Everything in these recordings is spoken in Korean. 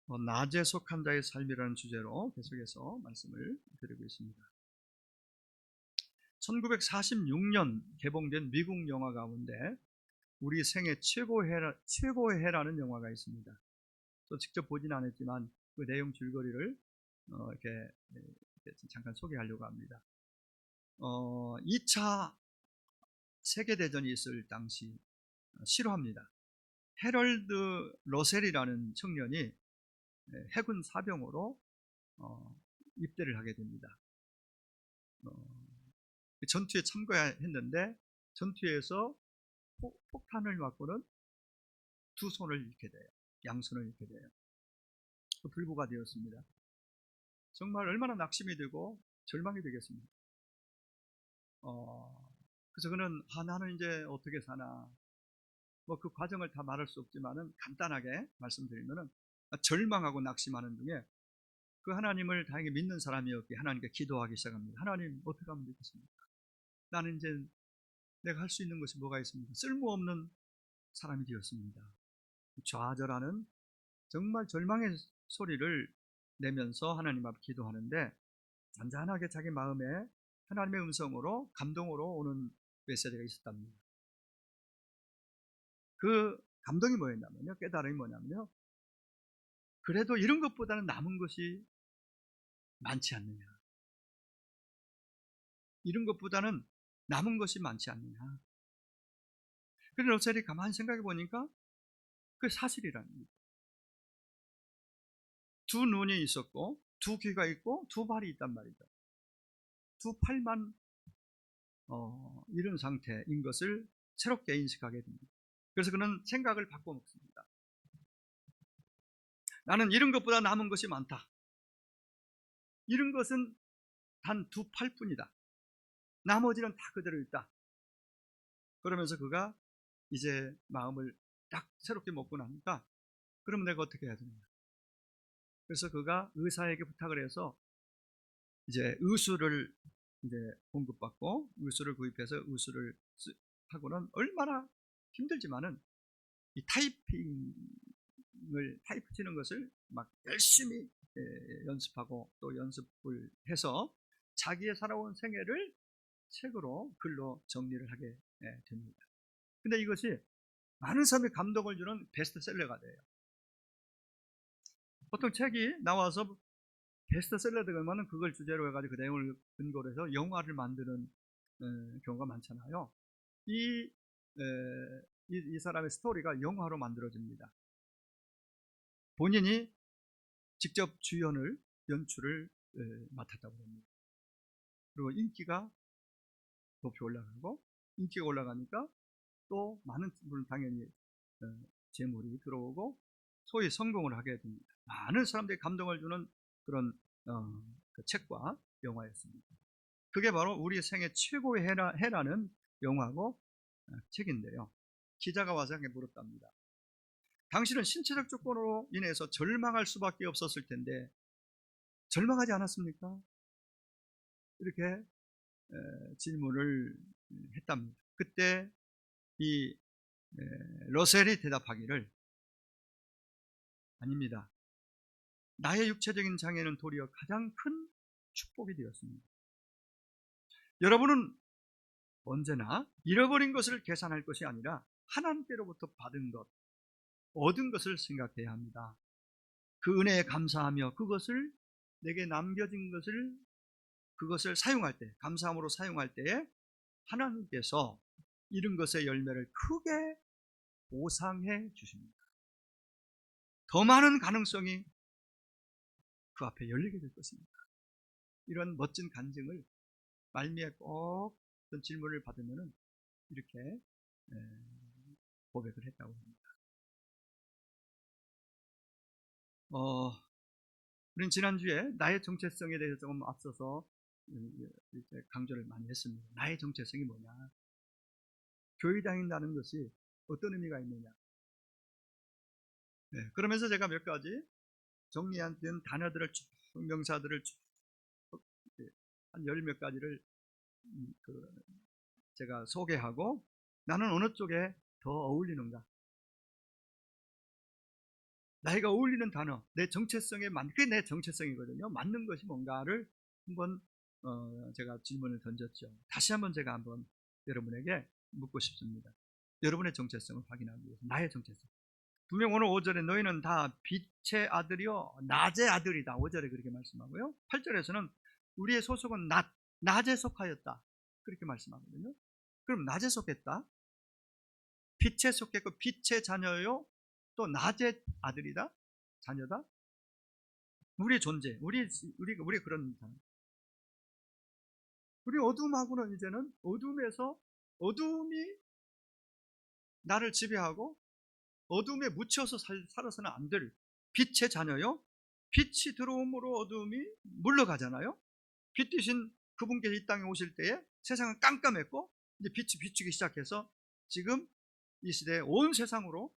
낮에 속한 자의 삶이라는 주제로 계속해서 말씀을 드리고 있습니다. 1946년 개봉된 미국 영화 가운데 우리 생애 최고의 해라는 영화가 있습니다. 저 직접 보진 않았지만 그 내용 줄거리를 이렇게 잠깐 소개하려고 합니다. 2차 세계대전이 있을 당시 실화입니다. 해럴드 러셀이라는 청년이 해군 사병으로 입대를 하게 됩니다. 전투에 참가했는데 전투에서 폭탄을 맞고는 두 손을 잃게 돼요. 양손을 잃게 돼요. 불구가 되었습니다. 정말 얼마나 낙심이 되고 절망이 되겠습니까? 그래서 그는 나는 이제 어떻게 사나, 뭐 그 과정을 다 말할 수 없지만은 간단하게 말씀드리면은 절망하고 낙심하는 중에 그 하나님을 다행히 믿는 사람이었기에 하나님께 기도하기 시작합니다. 하나님, 어떻게 하면 되겠습니까? 나는 이제 내가 할 수 있는 것이 뭐가 있습니까? 쓸모없는 사람이 되었습니다. 좌절하는 정말 절망의 소리를 내면서 하나님 앞에 기도하는데 잔잔하게 자기 마음에 하나님의 음성으로 감동으로 오는 메시지가 있었답니다. 그 감동이 뭐였냐면요, 깨달음이 뭐냐면요, 그래도 이런 것보다는 남은 것이 많지 않느냐, 이런 것보다는 남은 것이 많지 않느냐. 그런데 러셀이 가만히 생각해 보니까 그게 사실이라는 거예요. 두 눈이 있었고 두 귀가 있고 두 발이 있단 말이죠. 두 팔만 이런 상태인 것을 새롭게 인식하게 됩니다. 그래서 그는 생각을 바꿔먹습니다. 나는 이런 것보다 남은 것이 많다. 이런 것은 단 두 팔뿐이다. 나머지는 다 그대로 있다. 그러면서 그가 이제 마음을 딱 새롭게 먹고 나니까 그러면 내가 어떻게 해야 되느냐. 그래서 그가 의사에게 부탁을 해서 이제 의수를 이제 공급받고 의수를 구입해서 의수를 하고는 얼마나 힘들지만은 이 타이프 치는 것을 막 열심히 연습하고 또 연습을 해서 자기의 살아온 생애를 책으로 글로 정리를 하게 됩니다. 근데 이것이 많은 사람이 감동을 주는 베스트셀러가 돼요. 보통 책이 나와서 베스트셀러 되면 그걸 주제로 해가지고 그 내용을 근거로 해서 영화를 만드는 경우가 많잖아요. 이 사람의 스토리가 영화로 만들어집니다. 본인이 직접 주연을 연출을 맡았다고 합니다. 그리고 인기가 높이 올라가고 인기가 올라가니까 또 많은 분 당연히 재물이 들어오고 소위 성공을 하게 됩니다. 많은 사람들이 감동을 주는 그런 그 책과 영화였습니다. 그게 바로 우리 생애 최고의 해라는 영화고 책인데요. 기자가 와서 물었답니다. 당신은 신체적 조건으로 인해서 절망할 수밖에 없었을 텐데 절망하지 않았습니까? 이렇게 질문을 했답니다. 그때 이 러셀이 대답하기를, 아닙니다. 나의 육체적인 장애는 도리어 가장 큰 축복이 되었습니다. 여러분은 언제나 잃어버린 것을 계산할 것이 아니라 하나님께로부터 받은 것, 얻은 것을 생각해야 합니다. 그 은혜에 감사하며 그것을 내게 남겨진 것을 그것을 사용할 때, 감사함으로 사용할 때에 하나님께서 잃은 것의 열매를 크게 보상해 주십니다. 더 많은 가능성이 그 앞에 열리게 될 것입니다. 이런 멋진 간증을 말미에 꼭 어떤 질문을 받으면 이렇게 고백을 했다고 합니다. 우리는 지난주에 나의 정체성에 대해서 조금 앞서서 이제 강조를 많이 했습니다. 나의 정체성이 뭐냐? 교회 다닌다는 것이 어떤 의미가 있느냐? 그러면서 제가 몇 가지 정리한 단어들을 쭉, 명사들을 쭉, 한 열 몇 가지를 제가 소개하고 나는 어느 쪽에 더 어울리는가? 나이가 어울리는 단어, 내 정체성에 그게 내 정체성이거든요. 맞는 것이 뭔가를 한번 제가 질문을 던졌죠. 다시 한번 제가 한번 여러분에게 묻고 싶습니다. 여러분의 정체성을 확인하기 위해서, 나의 정체성. 분명 오늘 5절에 너희는 다 빛의 아들이요 낮의 아들이다, 5절에 그렇게 말씀하고요. 8절에서는 우리의 소속은 낮에 속하였다, 그렇게 말씀하거든요. 그럼 낮에 속했다, 빛에 속했고 빛의 자녀요, 또 낮의 아들이다, 자녀다. 우리의 존재, 우리 그런 사람. 우리 어둠하고는 이제는 어둠에서, 어둠이 나를 지배하고 어둠에 묻혀서 살아서는 안 될 빛의 자녀요. 빛이 들어옴으로 어둠이 물러가잖아요. 빛 되신 그분께서 이 땅에 오실 때에 세상은 깜깜했고 이제 빛이 비추기 시작해서 지금 이 시대에 온 세상으로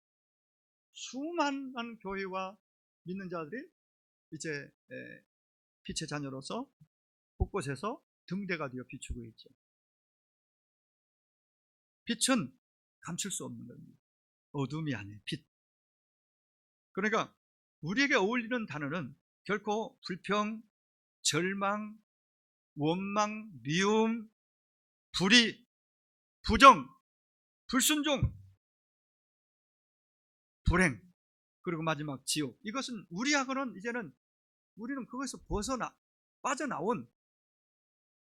수많은 교회와 믿는 자들이 이제 빛의 자녀로서 곳곳에서 등대가 되어 비추고 있죠. 빛은 감출 수 없는 겁니다. 어둠이 아닌 빛. 그러니까 우리에게 어울리는 단어는 결코 불평, 절망, 원망, 미움, 불의, 부정, 불순종, 불행, 그리고 마지막 지옥. 이것은 우리하고는 이제는, 우리는 그것에서 빠져나온,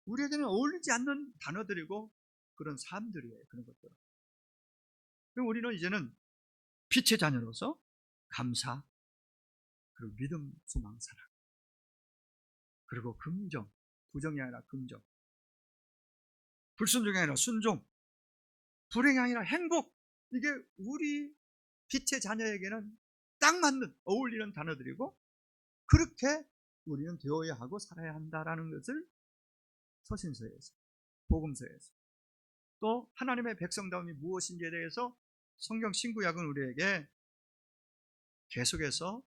우리에게는 어울리지 않는 단어들이고 그런 삶들이에요. 그런 것들. 그럼 우리는 이제는 빛의 자녀로서 감사, 그리고 믿음, 소망, 사랑, 그리고 긍정, 부정이 아니라 긍정, 불순종이 아니라 순종, 불행이 아니라 행복. 이게 우리 빛의 자녀에게는 딱 맞는, 어울리는 단어들이고 그렇게 우리는 되어야 하고 살아야 한다라는 것을 서신서에서, 복음서에서, 또 하나님의 백성다움이 무엇인지에 대해서 성경 신구약은 우리에게 계속해서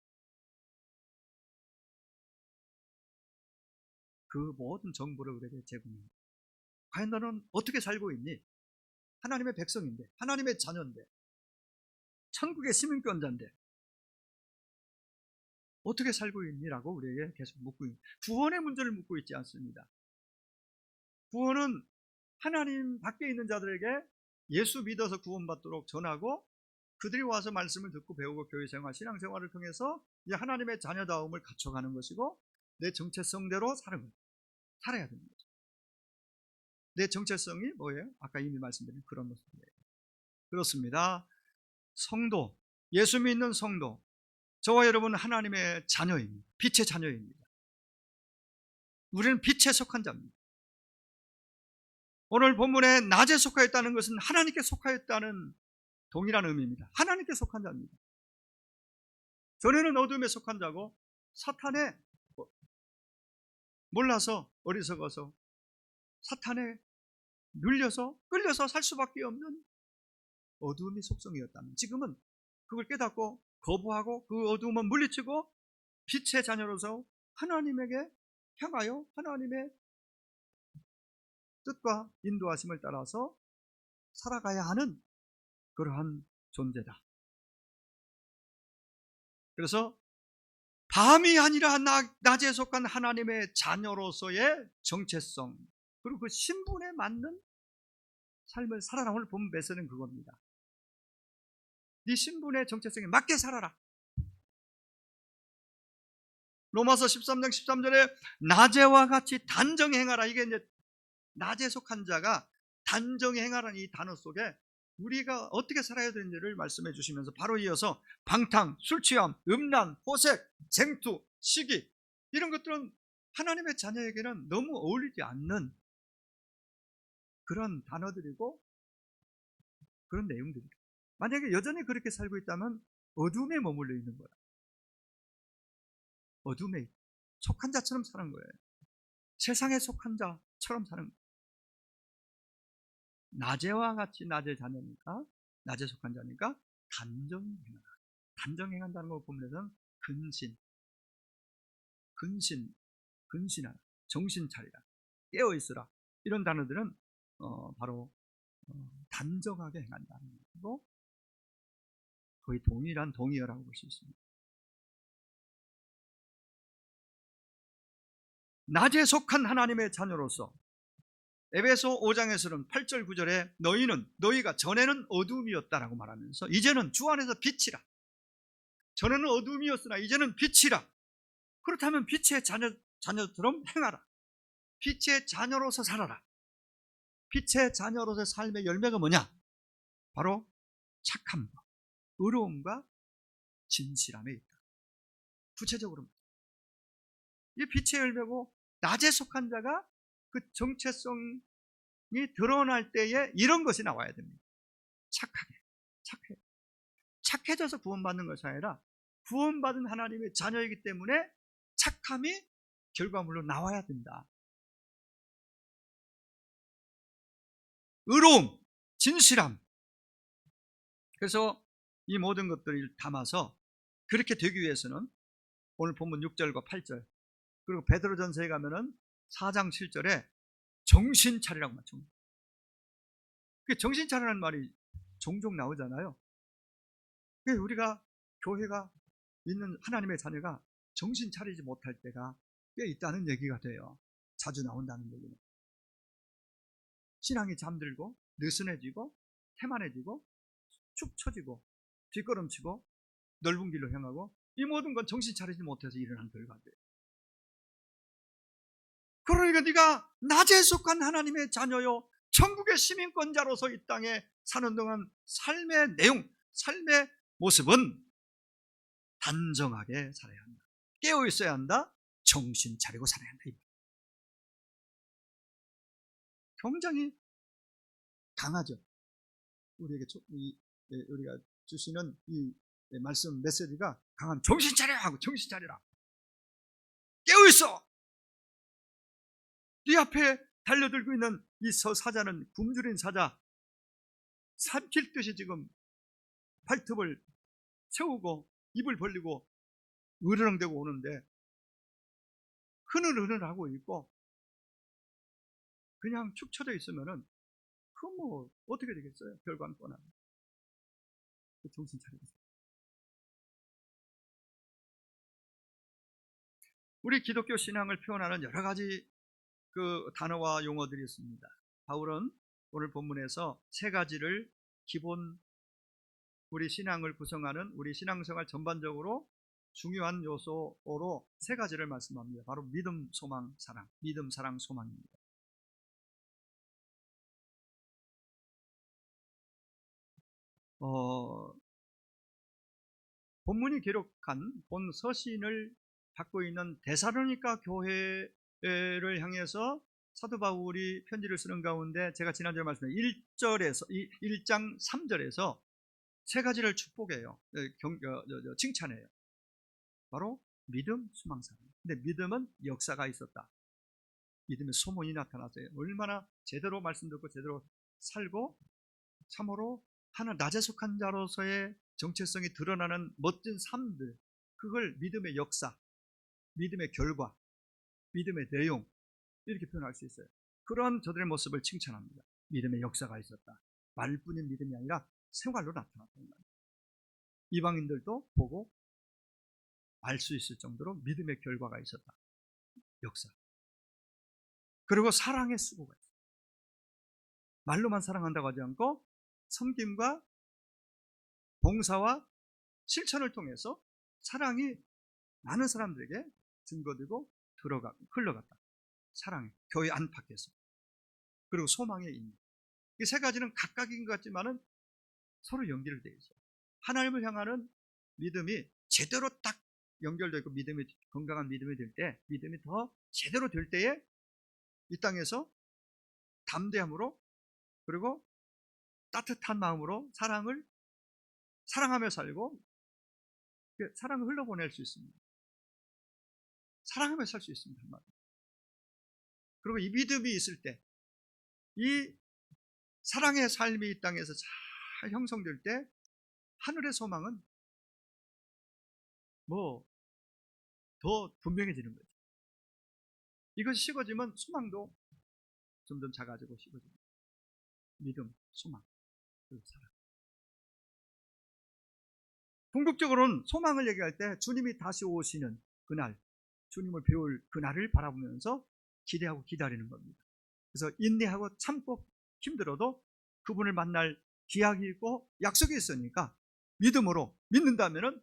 그 모든 정보를 우리에게 제공합니다. 과연 너는 어떻게 살고 있니? 하나님의 백성인데, 하나님의 자녀인데, 천국의 시민권자인데 어떻게 살고 있니라고 우리에게 계속 묻고 있습니다. 구원의 문제를 묻고 있지 않습니다. 구원은 하나님 밖에 있는 자들에게 예수 믿어서 구원받도록 전하고 그들이 와서 말씀을 듣고 배우고 교회생활, 신앙생활을 통해서 이제 하나님의 자녀다움을 갖춰가는 것이고 내 정체성대로 살아야 되는 거죠. 내 정체성이 뭐예요? 아까 이미 말씀드린 그런 모습이에요. 그렇습니다. 성도, 예수 믿는 성도, 저와 여러분은 하나님의 자녀입니다. 빛의 자녀입니다. 우리는 빛에 속한 자입니다. 오늘 본문에 낮에 속하였다는 것은 하나님께 속하였다는 동일한 의미입니다. 하나님께 속한 자입니다. 전에는 어둠에 속한 자고 사탄에 몰라서, 어리석어서 사탄에 눌려서 끌려서 살 수밖에 없는 어둠의 속성이었다면, 지금은 그걸 깨닫고 거부하고 그 어둠을 물리치고 빛의 자녀로서 하나님에게 향하여 하나님의 뜻과 인도하심을 따라서 살아가야 하는 그러한 존재다. 그래서 밤이 아니라 낮에 속한 하나님의 자녀로서의 정체성, 그리고 그 신분에 맞는 삶을 살아라. 오늘 본 메시지는 그겁니다. 네 신분의 정체성에 맞게 살아라. 로마서 13장 13절에 낮에와 같이 단정히 행하라. 이게 이제 낮에 속한 자가 단정히 행하라는 이 단어 속에 우리가 어떻게 살아야 되는지를 말씀해 주시면서 바로 이어서 방탕, 술취함, 음란, 호색, 쟁투, 시기, 이런 것들은 하나님의 자녀에게는 너무 어울리지 않는 그런 단어들이고 그런 내용들이다. 만약에 여전히 그렇게 살고 있다면 어둠에 머물러 있는 거야. 어둠에 속한 자처럼 사는 거예요. 세상에 속한 자처럼 사는 거예요. 낮에와 같이 낮의 자녀니까, 낮에 속한 자니까 단정행하라. 단정행한다는 걸 보면은 근신하라, 정신 차리라, 깨어 있으라, 이런 단어들은 바로 단정하게 행한다는 것이고 거의 동일한 동의어라고 볼 수 있습니다. 낮에 속한 하나님의 자녀로서 에베소 5장에서는 8절 9절에 너희가 전에는 어둠이었다라고 말하면서 이제는 주 안에서 빛이라. 전에는 어둠이었으나 이제는 빛이라. 그렇다면 빛의 자녀처럼 행하라. 빛의 자녀로서 살아라. 빛의 자녀로서의 삶의 열매가 뭐냐? 바로 착함과 의로움과 진실함에 있다. 구체적으로 이 빛의 열매고 낮에 속한 자가 그 정체성이 드러날 때에 이런 것이 나와야 됩니다. 착해져서 구원받는 것이 아니라 구원받은 하나님의 자녀이기 때문에 착함이 결과물로 나와야 된다. 의로움, 진실함. 그래서 이 모든 것들을 담아서 그렇게 되기 위해서는 오늘 본문 6절과 8절 그리고 베드로전서에 가면은 4장 7절에 정신 차리라고 맞춥니다. 정신 차리라는 말이 종종 나오잖아요. 우리가 교회가 있는 하나님의 자녀가 정신 차리지 못할 때가 꽤 있다는 얘기가 돼요. 자주 나온다는 얘기는. 신앙이 잠들고 느슨해지고 태만해지고 축 처지고 뒷걸음치고 넓은 길로 향하고 이 모든 건 정신 차리지 못해서 일어난 결과들이에요. 그러니까 네가 낮에 속한 하나님의 자녀요 천국의 시민권자로서 이 땅에 사는 동안 삶의 내용, 삶의 모습은 단정하게 살아야 한다. 깨어 있어야 한다. 정신 차리고 살아야 한다. 굉장히 강하죠. 우리가 주시는 이 말씀 메시지가 강한 정신 차려 하고 정신 차리라. 깨어 있어. 네 앞에 달려들고 있는 이 사자는 굶주린 사자 삼킬 듯이 지금 발톱을 세우고 입을 벌리고 으르렁대고 오는데 흐느흐느하고 있고 그냥 축 처져 있으면은 그 뭐 어떻게 되겠어요? 결과는 뻔하고. 정신 차리고. 우리 기독교 신앙을 표현하는 여러 가지 그 단어와 용어들이 있습니다. 바울은 오늘 본문에서 세 가지를 기본 우리 신앙을 구성하는 우리 신앙생활 전반적으로 중요한 요소로 세 가지를 말씀합니다. 바로 믿음, 소망, 사랑. 믿음, 사랑, 소망입니다. 본문이 기록한 본 서신을 갖고 있는 데살로니가 교회를 향해서 사도 바울이 편지를 쓰는 가운데 제가 지난주에 말씀드린 1장 3절에서 세 가지를 축복해요. 칭찬해요. 바로 믿음, 소망, 사랑. 근데 믿음은 역사가 있었다. 믿음의 소문이 나타났어요. 얼마나 제대로 말씀 듣고 제대로 살고 참으로 하나 낮에 속한 자로서의 정체성이 드러나는 멋진 삶들, 그걸 믿음의 역사, 믿음의 결과, 믿음의 내용 이렇게 표현할 수 있어요. 그런 저들의 모습을 칭찬합니다. 믿음의 역사가 있었다. 말뿐인 믿음이 아니라 생활로 나타났다는 말이에요. 이방인들도 보고 알 수 있을 정도로 믿음의 결과가 있었다. 역사. 그리고 사랑의 수고가 있어요. 말로만 사랑한다고 하지 않고 섬김과 봉사와 실천을 통해서 사랑이 많은 사람들에게 증거되고 흘러갔다. 사랑이 교회 안팎에서. 그리고 소망의 인내. 이 세 가지는 각각인 것 같지만은 서로 연결되어 있어요. 하나님을 향하는 믿음이 제대로 딱 연결되어 있고 믿음이 건강한 믿음이 될 때, 믿음이 더 제대로 될 때에 이 땅에서 담대함으로 그리고 따뜻한 마음으로 사랑하며 살고 사랑을 흘러보낼 수 있습니다. 사랑하며 살 수 있습니다. 그리고 이 믿음이 있을 때, 이 사랑의 삶이 이 땅에서 잘 형성될 때 하늘의 소망은 더 분명해지는 거죠. 이것이 식어지면 소망도 점점 작아지고 식어집니다. 믿음, 소망, 그리고 사랑. 궁극적으로는 소망을 얘기할 때 주님이 다시 오시는 그날, 주님을 배울 그날을 바라보면서 기대하고 기다리는 겁니다. 그래서 인내하고 참고 힘들어도 그분을 만날 기약이 있고 약속이 있으니까 믿음으로 믿는다면은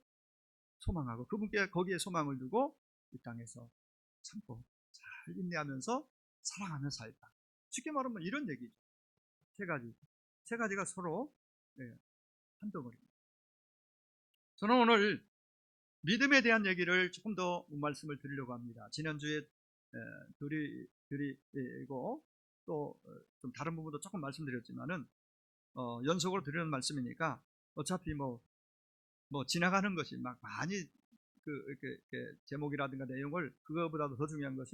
소망하고 그분께 거기에 소망을 두고 이 땅에서 참고 잘 인내하면서 사랑하며 살다. 쉽게 말하면 이런 얘기죠. 세 가지가 서로 한 덩어리입니다. 저는 오늘 믿음에 대한 얘기를 조금 더 말씀을 드리려고 합니다. 지난주에 드리고 또 좀 다른 부분도 조금 말씀드렸지만은 연속으로 드리는 말씀이니까 어차피 뭐 지나가는 것이 막 많이 이렇게 제목이라든가 내용을 그거보다도 더 중요한 것이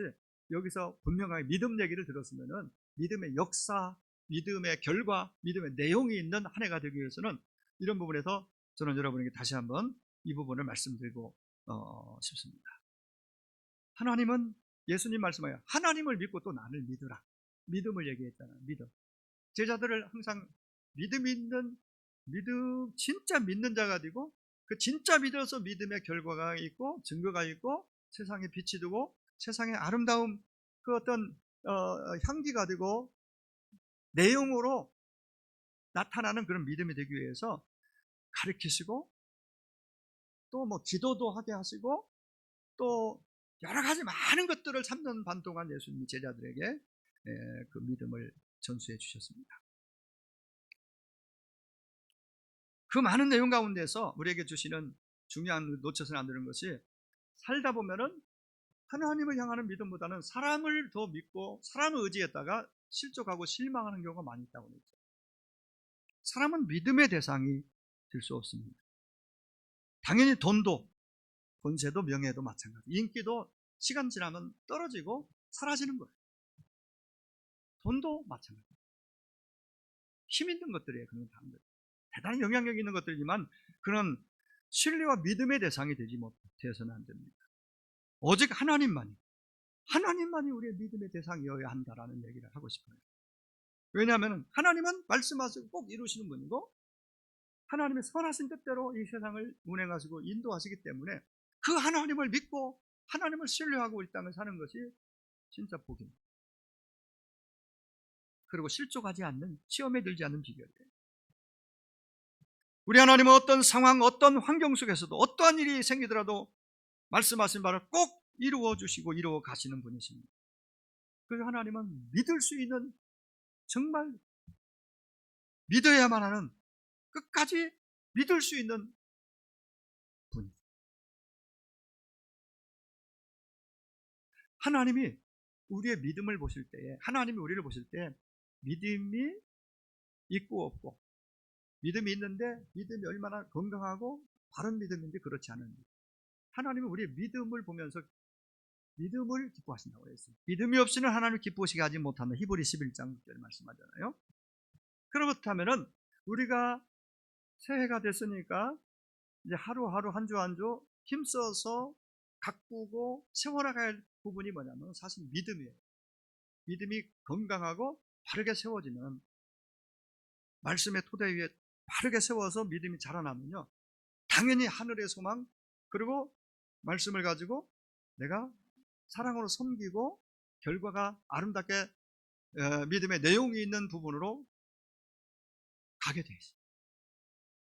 여기서 분명하게 믿음 얘기를 들었으면은 믿음의 역사, 믿음의 결과, 믿음의 내용이 있는 한 해가 되기 위해서는 이런 부분에서 저는 여러분에게 다시 한번 이 부분을 말씀드리고 싶습니다. 하나님은 예수님 말씀하여 하나님을 믿고 또 나를 믿으라. 믿음을 얘기했잖아요. 믿음. 제자들을 항상 진짜 믿는 자가 되고 그 진짜 믿어서 믿음의 결과가 있고 증거가 있고 세상에 빛이 되고 세상의 아름다움 그 어떤 향기가 되고 내용으로 나타나는 그런 믿음이 되기 위해서 가르치시고 또 뭐 기도도 하게 하시고 또 여러 가지 많은 것들을 3년 반 동안 예수님이 제자들에게 그 믿음을 전수해 주셨습니다. 그 많은 내용 가운데서 우리에게 주시는 중요한 놓쳐서는 안 되는 것이 살다 보면은 하나님을 향하는 믿음보다는 사람을 더 믿고 사람을 의지했다가 실족하고 실망하는 경우가 많이 있다고 했죠. 사람은 믿음의 대상이 될 수 없습니다. 당연히 돈도 권세도 명예도 마찬가지. 인기도 시간 지나면 떨어지고 사라지는 거예요. 돈도 마찬가지. 힘 있는 것들이에요. 그런 다른 것. 대단히 영향력 있는 것들이지만 그런 신뢰와 믿음의 대상이 되지 못해서는 안 됩니다. 오직 하나님만이 우리의 믿음의 대상이어야 한다라는 얘기를 하고 싶어요. 왜냐하면 하나님은 말씀하시고 꼭 이루시는 분이고 하나님의 선하신 뜻대로 이 세상을 운행하시고 인도하시기 때문에 그 하나님을 믿고 하나님을 신뢰하고 이 땅을 사는 것이 진짜 복입니다. 그리고 실족하지 않는, 시험에 들지 않는 비결이에요. 우리 하나님은 어떤 상황, 어떤 환경 속에서도 어떠한 일이 생기더라도 말씀하신 바를 꼭 이루어 주시고 이루어 가시는 분이십니다. 그 하나님은 믿을 수 있는, 정말 믿어야만 하는, 끝까지 믿을 수 있는 분. 하나님이 우리의 믿음을 보실 때에, 하나님이 우리를 보실 때 믿음이 있고 없고, 믿음이 있는데 믿음이 얼마나 건강하고 바른 믿음인지 그렇지 않은지, 하나님은 우리의 믿음을 보면서 믿음을 기뻐하신다고 했어요. 믿음이 없이는 하나님을 기쁘시게 하지 못한다. 히브리 11장 6절 말씀하잖아요. 그렇다면은 우리가 새해가 됐으니까 이제 하루하루 한 주 한 주 힘써서 가꾸고 세워나갈 부분이 뭐냐면 사실 믿음이에요. 믿음이 건강하고 바르게 세워지면, 말씀의 토대 위에 바르게 세워서 믿음이 자라나면요, 당연히 하늘의 소망, 그리고 말씀을 가지고 내가 사랑으로 섬기고 결과가 아름답게 믿음의 내용이 있는 부분으로 가게 되어 있습니다.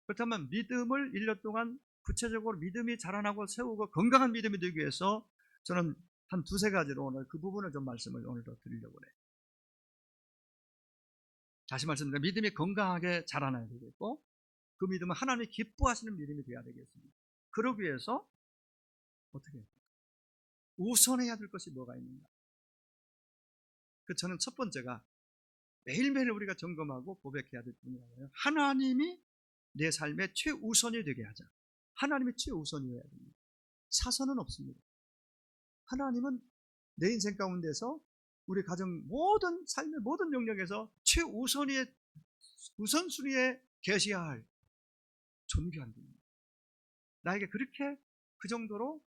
그렇다면 믿음을 1년 동안 구체적으로 믿음이 자라나고 세우고 건강한 믿음이 되기 위해서 저는 한 두세 가지로 오늘 그 부분을 좀 말씀을 오늘 더 드리려고 해요. 다시 말씀드립니다. 믿음이 건강하게 자라나야 되겠고 그 믿음은 하나님이 기뻐하시는 믿음이 되어야 되겠습니다. 그러기 위해서 어떻게 해요? 우선해야 될 것이 뭐가 있는가? 저는 첫 번째가 매일매일 우리가 점검하고 고백해야 될 부분이에요. 하나님이 내 삶의 최우선이 되게 하자. 하나님이 최우선이어야 됩니다. 사선은 없습니다. 하나님은 내 인생 가운데서 우리 가정 모든 삶의 모든 영역에서 최우선의 우선순위에 계셔야 할 존귀한 분입니다. 나에게 그렇게 그 정도로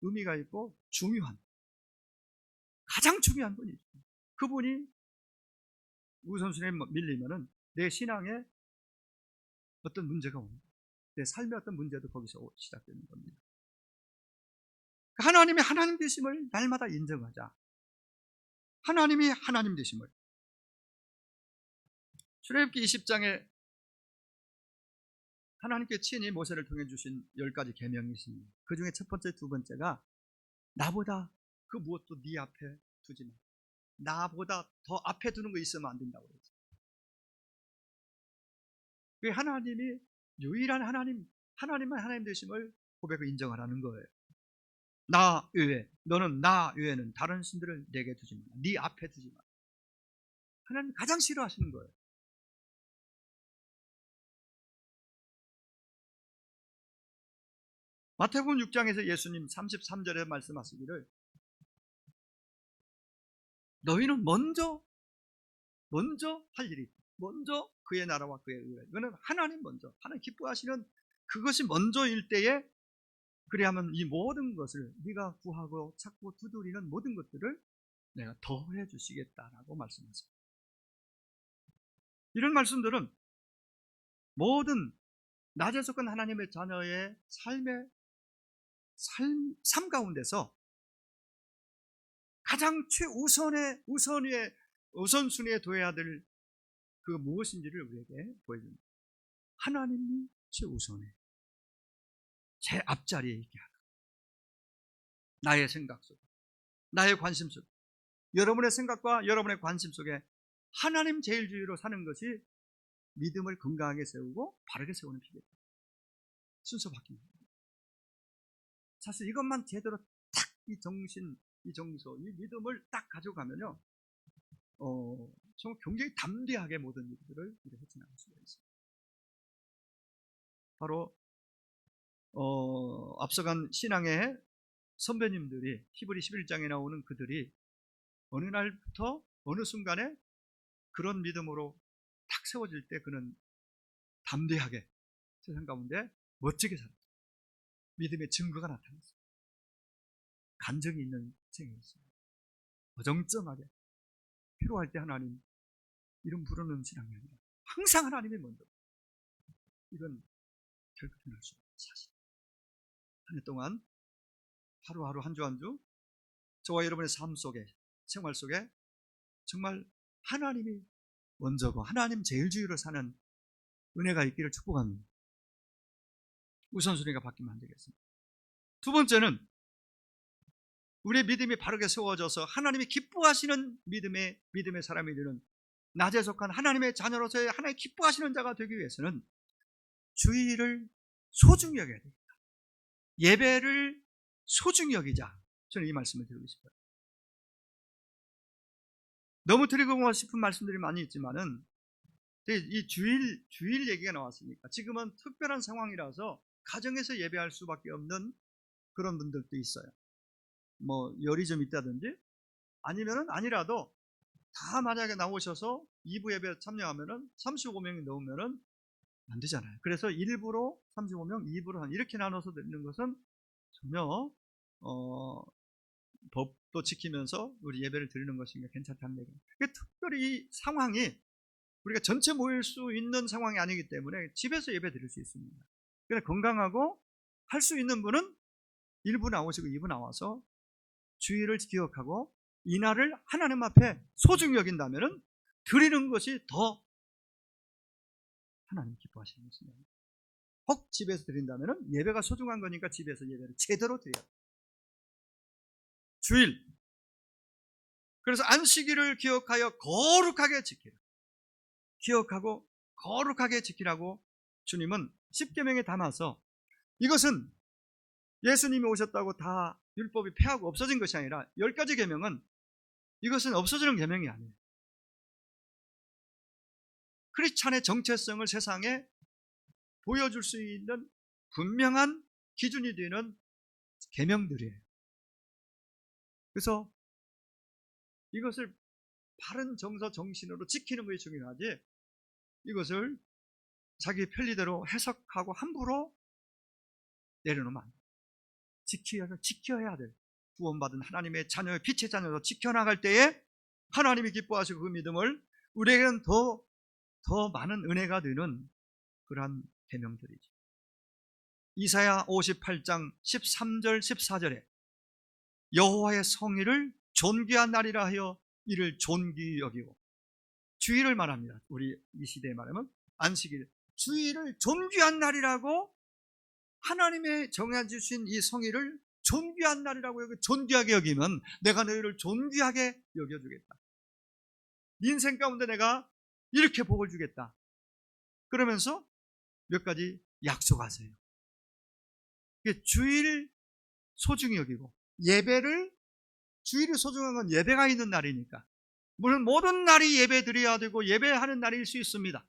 의미가 있고 중요한, 가장 중요한 분이죠. 그분이 우선순위에 밀리면은 내 신앙에 어떤 문제가 옵니다. 내 삶의 어떤 문제도 거기서 시작되는 겁니다. 하나님의 하나님 되심을 날마다 인정하자. 하나님이 하나님 되심을. 출애굽기 20장에 하나님께 친히 모세를 통해 주신 10가지 계명이 있습니다. 그 중에 첫 번째, 두 번째가 나보다 그 무엇도 네 앞에 두지 마. 나보다 더 앞에 두는 거 있으면 안 된다고 그랬어요. 그 하나님이 유일한 하나님만 하나님 되심을 고백을 인정하라는 거예요. 나 외에, 너는 나 외에는 다른 신들을 내게 두지 마. 네 앞에 두지 마. 하나님 가장 싫어하시는 거예요. 마태복음 6장에서 예수님 33절에 말씀하시기를 너희는 먼저 할 일이 있다. 먼저 그의 나라와 그의 의를. 이거는 하나님 먼저, 하나님 기뻐하시는 그것이 먼저일 때에 그래야만 이 모든 것을 네가 구하고 찾고 두드리는 모든 것들을 내가 더해 주시겠다라고 말씀하세요. 이런 말씀들은 모든 낮에 속한 하나님의 자녀의 삶 가운데서 가장 우선순위에 둬야 될 그 무엇인지를 우리에게 보여줍니다. 하나님이 최우선에, 제 앞자리에 있게 하라. 나의 생각 속에, 나의 관심 속에, 여러분의 생각과 여러분의 관심 속에 하나님 제일주의로 사는 것이 믿음을 건강하게 세우고 바르게 세우는 비결입니다. 순서 바뀝니다. 사실 이것만 제대로 딱 이 정신, 이 정서, 이 믿음을 딱 가져가면요, 정말 굉장히 담대하게 모든 일들을 이렇게 지나갈 수가 있습니다. 바로 앞서간 신앙의 선배님들이 히브리 11장에 나오는 그들이 어느 날부터 어느 순간에 그런 믿음으로 딱 세워질 때 그는 담대하게 세상 가운데 멋지게 살았어요. 믿음의 증거가 나타났어요. 간증이 있는 생이었습니다. 어정쩡하게 필요할 때 하나님 이름 부르는 신앙이 아니라 항상 하나님이 먼저. 이건 결코 변할 수 없는 사실. 한 해 동안 하루하루 한 주 한 주 저와 여러분의 삶 속에, 생활 속에 정말 하나님이 먼저고 하나님 제일주의로 사는 은혜가 있기를 축복합니다. 우선순위가 바뀌면 안 되겠습니다. 두 번째는 우리의 믿음이 바르게 세워져서 하나님이 기뻐하시는 믿음의 사람이 되는 낮에 속한 하나님의 자녀로서의 하나님 기뻐하시는 자가 되기 위해서는 주의를 소중히 여겨야 됩니다. 예배를 소중히 여기자. 저는 이 말씀을 드리고 싶어요. 너무 드리고 싶은 말씀들이 많이 있지만은 이 주일 얘기가 나왔으니까 지금은 특별한 상황이라서 가정에서 예배할 수밖에 없는 그런 분들도 있어요. 뭐 열이 좀 있다든지 아니면은 아니라도 다 만약에 나오셔서 2부 예배에 참여하면은 35명이 넘으면은 안 되잖아요. 그래서 일부로 35명, 2부로 이렇게 나눠서 드리는 것은 전혀 법도 지키면서 우리 예배를 드리는 것이니까 괜찮다는 얘기예요. 특별히 이 상황이 우리가 전체 모일 수 있는 상황이 아니기 때문에 집에서 예배 드릴 수 있습니다. 그래서 건강하고 할 수 있는 분은 1부 나오시고 2부 나와서 주의를 기억하고 이날을 하나님 앞에 소중히 여긴다면 드리는 것이 더 하나님 기뻐하시는 것입니다. 혹 집에서 드린다면 예배가 소중한 거니까 집에서 예배를 제대로 드려야 돼요. 주일. 그래서 안식일을 기억하여 거룩하게 지키라. 기억하고 거룩하게 지키라고 주님은 10계명에 담아서 이것은 예수님이 오셨다고 다 율법이 폐하고 없어진 것이 아니라 10가지 계명은 이것은 없어지는 계명이 아니에요. 크리스찬의 정체성을 세상에 보여줄 수 있는 분명한 기준이 되는 계명들이에요. 그래서 이것을 바른 정서 정신으로 지키는 것이 중요하지 이것을 자기 편리대로 해석하고 함부로 내려놓으면 안 돼요. 지켜야 될 구원받은 하나님의 자녀의 빛의 자녀로 지켜나갈 때에 하나님이 기뻐하시고 그 믿음을 우리에게는 더 많은 은혜가 되는 그러한 계명들이죠. 이사야 58장 13절 14절에 여호와의 성일을 존귀한 날이라 하여 이를 존귀히 여기고, 주일을 말합니다. 우리 이 시대에 말하면 안식일, 주일을 존귀한 날이라고, 하나님의 정해주신 이 성일을 존귀한 날이라고 여기 존귀하게 여기면 내가 너희를 존귀하게 여겨주겠다. 인생 가운데 내가 이렇게 복을 주겠다. 그러면서 몇 가지 약속하세요. 주일 소중히 여기고, 예배를, 주일이 소중한 건 예배가 있는 날이니까, 물론 모든 날이 예배 드려야 되고 예배하는 날일 수 있습니다.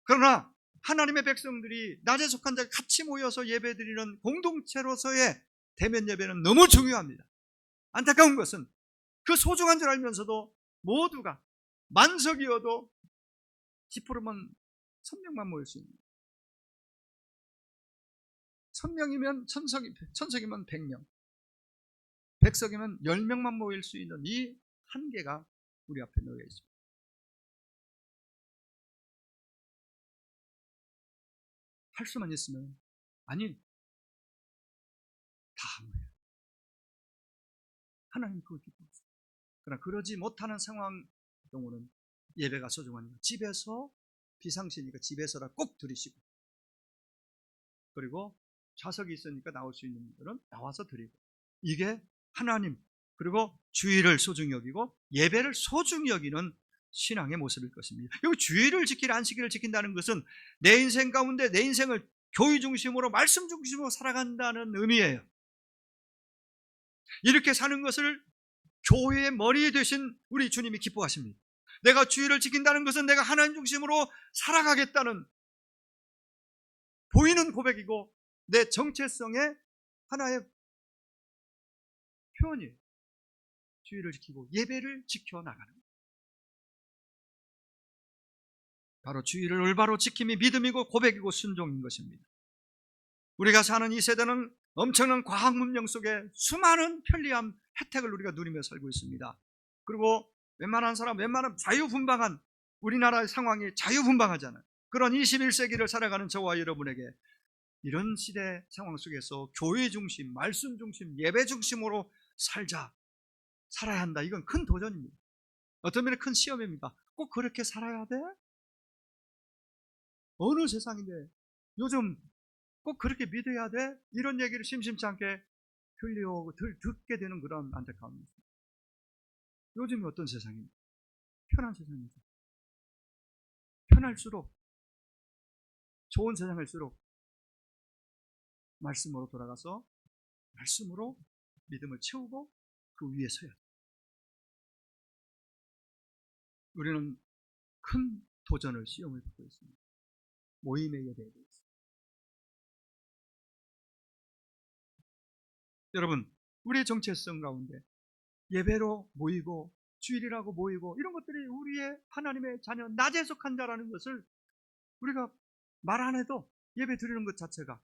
그러나 하나님의 백성들이 낮에 속한 자가 같이 모여서 예배 드리는 공동체로서의 대면 예배는 너무 중요합니다. 안타까운 것은 그 소중한 줄 알면서도 모두가 만석이어도 10%만 1000명만 모일 수 있는, 1000명이면 천석이면 100명, 100석이면 10명만 모일 수 있는 이 한계가 우리 앞에 놓여 있습니다. 할 수만 있으면, 아니, 다 모여요. 하나님 그걸 기뻐하세요. 그러나 그러지 못하는 상황 경우는 예배가 소중하니까 집에서, 비상시니까 집에서라 꼭 드리시고, 그리고 좌석이 있으니까 나올 수 있는 분들은 나와서 드리고, 이게 하나님, 그리고 주일을 소중히 여기고 예배를 소중히 여기는 신앙의 모습일 것입니다. 여기 주일을 지키라, 안식일을 지킨다는 것은 내 인생 가운데 내 인생을 교회 중심으로, 말씀 중심으로 살아간다는 의미예요. 이렇게 사는 것을 교회의 머리 되신 우리 주님이 기뻐하십니다. 내가 주일을 지킨다는 것은 내가 하나님 중심으로 살아가겠다는 보이는 고백이고 내 정체성의 하나의 표현이에요. 주일을 지키고 예배를 지켜나가는 것. 바로 주일을 올바로 지킴이 믿음이고 고백이고 순종인 것입니다. 우리가 사는 이 세대는 엄청난 과학 문명 속에 수많은 편리함, 혜택을 우리가 누리며 살고 있습니다. 그리고 웬만한 자유분방한, 우리나라의 상황이 자유분방하잖아요. 그런 21세기를 살아가는 저와 여러분에게 이런 시대 상황 속에서 교회 중심, 말씀 중심, 예배 중심으로 살아야 한다. 이건 큰 도전입니다. 어떤 면에 큰 시험입니다. 꼭 그렇게 살아야 돼? 어느 세상인데 요즘 꼭 그렇게 믿어야 돼? 이런 얘기를 심심치 않게 듣게 되는 그런 안타까움이 있습니다. 요즘이 어떤 세상입니까? 편한 세상이죠. 편할수록, 좋은 세상일수록 말씀으로 돌아가서 말씀으로 믿음을 채우고 그 위에 서야 돼요. 우리는 큰 도전을, 시험을 받고 있습니다. 모임의 예배에 대해서. 여러분, 우리의 정체성 가운데 예배로 모이고 주일이라고 모이고 이런 것들이 우리의 하나님의 자녀, 낮에 속한 자라는 것을 우리가 말 안 해도 예배 드리는 것 자체가,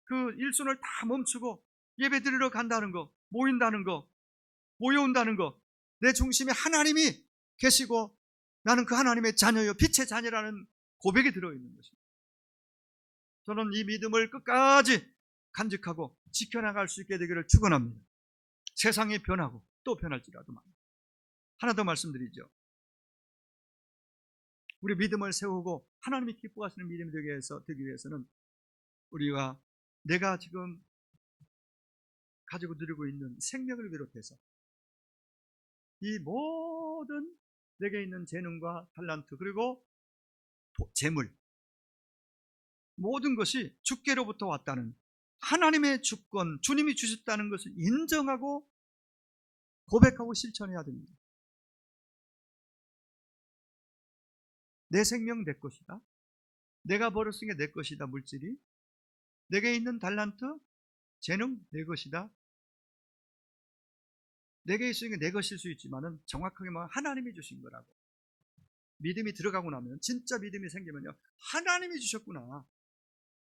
그 일순을 다 멈추고 예배 드리러 간다는 거, 모인다는 거, 모여온다는 거, 내 중심에 하나님이 계시고 나는 그 하나님의 자녀요, 빛의 자녀라는 고백이 들어있는 것입니다. 저는 이 믿음을 끝까지 간직하고 지켜나갈 수 있게 되기를 축원합니다. 세상이 변하고 또 변할지라도 말입니다. 하나 더 말씀드리죠. 우리 믿음을 세우고 하나님이 기뻐하시는 믿음이 되기 위해서는 우리가, 내가 지금 가지고 누리고 있는 생명을 비롯해서 이 모든 내게 있는 재능과 탤런트, 그리고 재물, 모든 것이 주께로부터 왔다는 하나님의 주권, 주님이 주셨다는 것을 인정하고 고백하고 실천해야 됩니다. 내 생명 내 것이다. 내가 벌었으니 내 것이다. 물질이 내게 있는 탤런트, 재능 내 것이다. 내게 있으니 내 것일 수 있지만은 정확하게 말하면 하나님이 주신 거라고 믿음이 들어가고 나면, 진짜 믿음이 생기면요, 하나님이 주셨구나.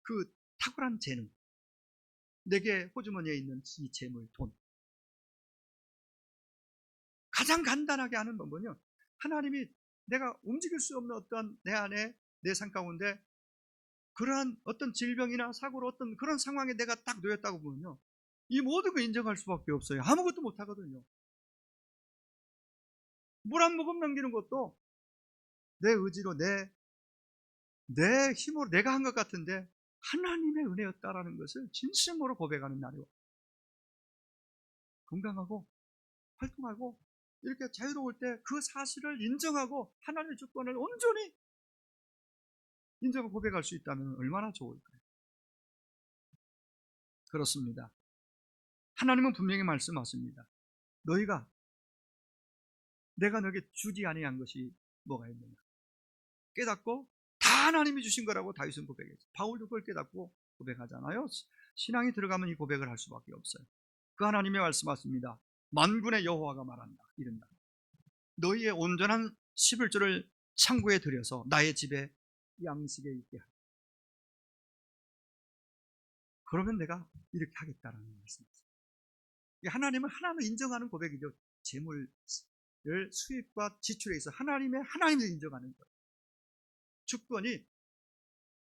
그 탁월한 재능, 내게 호주머니에 있는 이 재물, 돈, 가장 간단하게 하는 방법은요, 하나님이 내가 움직일 수 없는 어떤 내 안에, 내 삶 가운데 그러한 어떤 질병이나 사고로 어떤 그런 상황에 내가 딱 놓였다고 보면요, 이 모든 걸 인정할 수밖에 없어요. 아무것도 못하거든요. 물 한 모금 남기는 것도 내 의지로 내 힘으로 내가 한 것 같은데 하나님의 은혜였다라는 것을 진심으로 고백하는 날이고, 건강하고 활동하고 이렇게 자유로울 때 그 사실을 인정하고 하나님의 주권을 온전히 인정하고 고백할 수 있다면 얼마나 좋을까요? 그렇습니다. 하나님은 분명히 말씀하십니다. 너희가 내가 너에게 주지 아니한 것이 뭐가 있느냐? 깨닫고 다 하나님이 주신 거라고 다윗은 고백했어요. 바울도 그걸 깨닫고 고백하잖아요. 신앙이 들어가면 이 고백을 할 수밖에 없어요. 그 하나님의 말씀하십니다. 만군의 여호와가 말한다. 이른다. 너희의 온전한 11조를 창고에 들여서 나의 집에 양식에 있게 하라. 그러면 내가 이렇게 하겠다라는 말씀이죠. 하나님은 하나님을 인정하는 고백이죠. 재물을 수입과 지출에 있어 하나님을 인정하는 거예요. 주권이,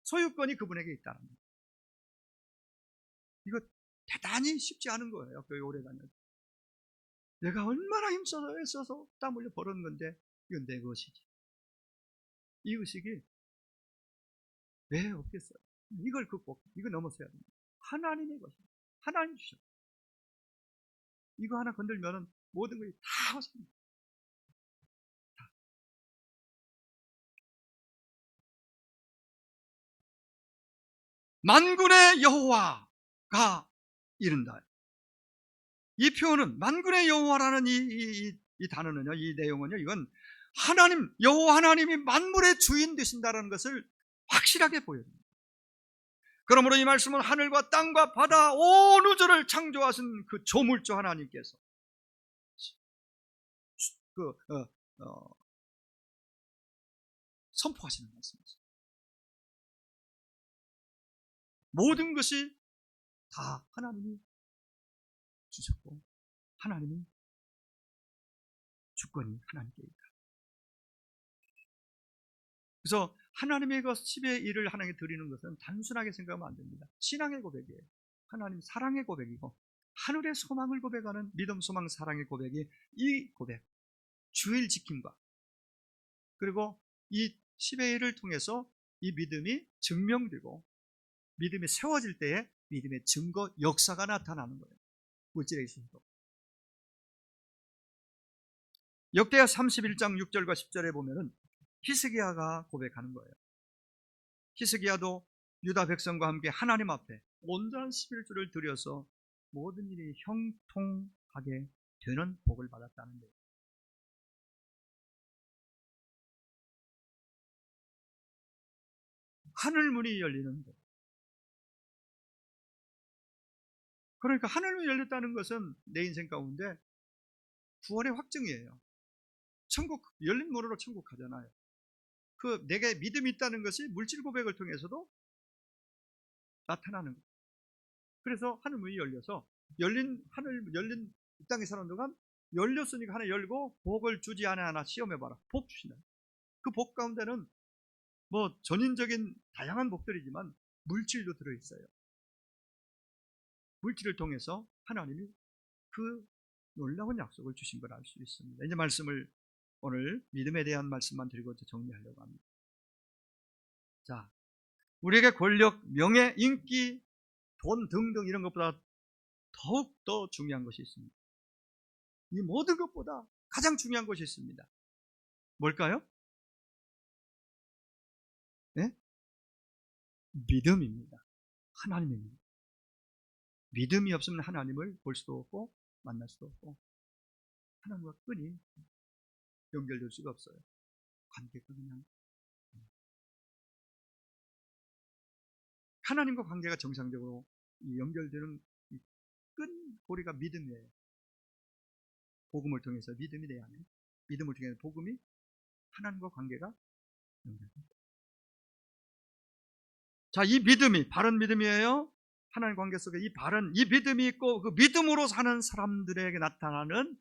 소유권이 그분에게 있다는 거예요. 이거 대단히 쉽지 않은 거예요. 교회 오래 다녀도. 내가 얼마나 힘써서 애써서 땀 흘려 벌은 건데 이건 내 것이지. 이 의식이 왜 없겠어요? 이걸 이거 넘어서야 됩니다. 하나님의 것입니다. 하나님 주셨다. 이거 하나 건들면은 모든 것이 다 허습니다. 만군의 여호와가 이른다. 이 표현은 만군의 여호와라는 이 단어는요, 이 내용은요, 이건 하나님, 여호와 하나님이 만물의 주인 되신다는 것을 확실하게 보여줍니다. 그러므로 이 말씀은 하늘과 땅과 바다 온 우주를 창조하신 그 조물주 하나님께서 선포하시는 말씀이죠. 모든 것이 다 하나님이 주셨고 하나님이 주권이 하나님께 있다. 그래서 하나님의 그 10의 1을 하나님께 드리는 것은 단순하게 생각하면 안 됩니다. 신앙의 고백이에요. 하나님 사랑의 고백이고 하늘의 소망을 고백하는 믿음, 소망, 사랑의 고백이 이 고백, 주일 지킴과 그리고 이 10의 1을 통해서 이 믿음이 증명되고 믿음이 세워질 때에 믿음의 증거, 역사가 나타나는 거예요. 물질에 있어서도. 역대하 31장 6절과 10절에 보면은 히스기야가 고백하는 거예요. 히스기야도 유다 백성과 함께 하나님 앞에 온전한 11조를 드려서 모든 일이 형통하게 되는 복을 받았다는 거예요. 하늘 문이 열리는 거예요. 그러니까 하늘 문이 열렸다는 것은 내 인생 가운데 구원의 확증이에요. 천국, 열린 문으로 천국 가잖아요. 그 내게 믿음이 있다는 것이 물질 고백을 통해서도 나타나는 거예요. 그래서 하늘 문이 열려서 열린 이 땅에 사는 동안 열렸으니까 하나 열고 복을 주지 않아 시험해봐라. 복 주신다. 그 복 가운데는 뭐 전인적인 다양한 복들이지만 물질도 들어있어요. 물질을 통해서 하나님이 그 놀라운 약속을 주신 걸 알 수 있습니다. 이제 말씀을 오늘 믿음에 대한 말씀만 드리고 정리하려고 합니다. 자, 우리에게 권력, 명예, 인기, 돈 등등 이런 것보다 더욱 더 중요한 것이 있습니다. 이 모든 것보다 가장 중요한 것이 있습니다. 뭘까요? 네? 믿음입니다. 하나님입니다. 믿음이 없으면 하나님을 볼 수도 없고 만날 수도 없고 하나님과 끈이 연결될 수가 없어요. 관계가 그냥 하나님과 관계가 정상적으로 연결되는 끈 고리가 믿음이에요. 복음을 통해서 믿음이 돼야 하는, 믿음을 통해서 복음이 하나님과 관계가 연결됩니다. 자, 이 믿음이 바른 믿음이에요. 하나님 관계 속에 이 믿음이 있고 그 믿음으로 사는 사람들에게 나타나는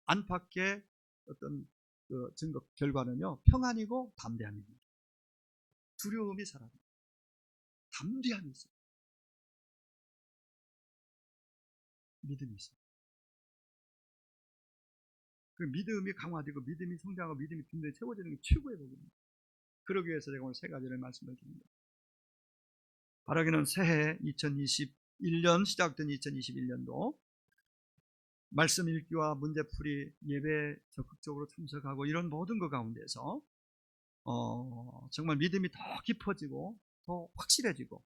안팎의 어떤 그 증거 결과는요, 평안이고 담대함입니다. 두려움이 사라집니다. 담대함이 있어요. 믿음이 있습니다. 그 믿음이 강화되고 믿음이 성장하고 믿음이 든든히 채워지는 게 최고의 복입니다. 그러기 위해서 제가 오늘 세 가지를 말씀을 드립니다. 바라기는 새해 2021년 시작된 2021년도 말씀 읽기와 문제풀이, 예배 적극적으로 참석하고 이런 모든 것 가운데서 정말 믿음이 더 깊어지고 더 확실해지고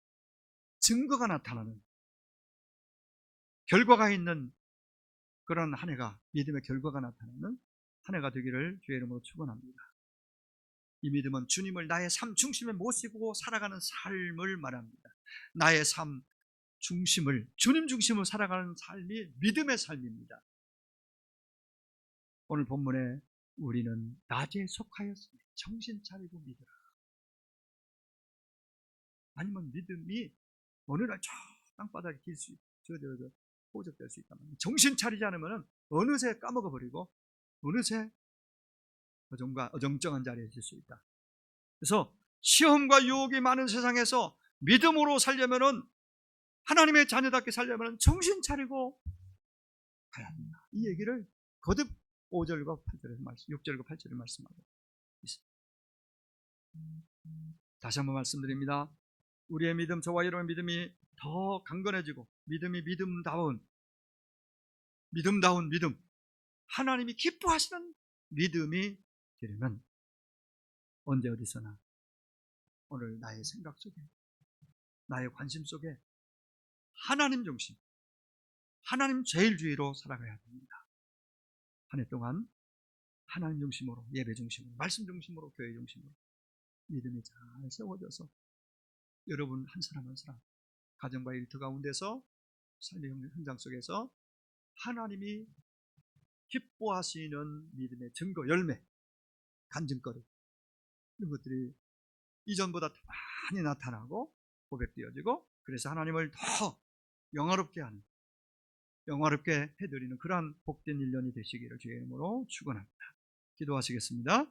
증거가 나타나는 결과가 있는 그런 한 해가, 믿음의 결과가 나타나는 한 해가 되기를 주의 이름으로 축원합니다. 이 믿음은 주님을 나의 삶 중심에 모시고 살아가는 삶을 말합니다. 나의 삶 중심을, 주님 중심으로 살아가는 삶이 믿음의 삶입니다. 오늘 본문에 우리는 낮에 속하였으니 정신 차리고 믿으라. 아니면 믿음이 어느 날 저 땅바닥에 포적될 수 있단 말이에요. 정신 차리지 않으면 어느새 까먹어버리고 어느새 어정쩡한 자리에 있을 수 있다. 그래서 시험과 유혹이 많은 세상에서 믿음으로 살려면은, 하나님의 자녀답게 살려면 정신 차리고 가야 합니다. 이 얘기를 거듭 5절과 8절에서 6절과 8절을 말씀하고 있습니다. 다시 한번 말씀드립니다. 우리의 믿음, 저와 여러분의 믿음이 더 강건해지고 믿음이 믿음다운 믿음, 하나님이 기뻐하시는 믿음이 되려면 언제 어디서나 오늘 나의 생각 속에, 나의 관심 속에 하나님 중심, 하나님 제일주의로 살아가야 됩니다. 한 해 동안 하나님 중심으로, 예배 중심으로, 말씀 중심으로, 교회 중심으로 믿음이 잘 세워져서 여러분 한 사람 한 사람 가정과 일터 가운데서 삶의 현장 속에서 하나님이 기뻐하시는 믿음의 증거, 열매, 간증거리, 이런 것들이 이전보다 더 많이 나타나고 고백되어지고, 그래서 하나님을 더 영화롭게 하는, 영화롭게 해드리는 그러한 복된 1년이 되시기를 주의 이름으로 축원합니다. 기도하시겠습니다.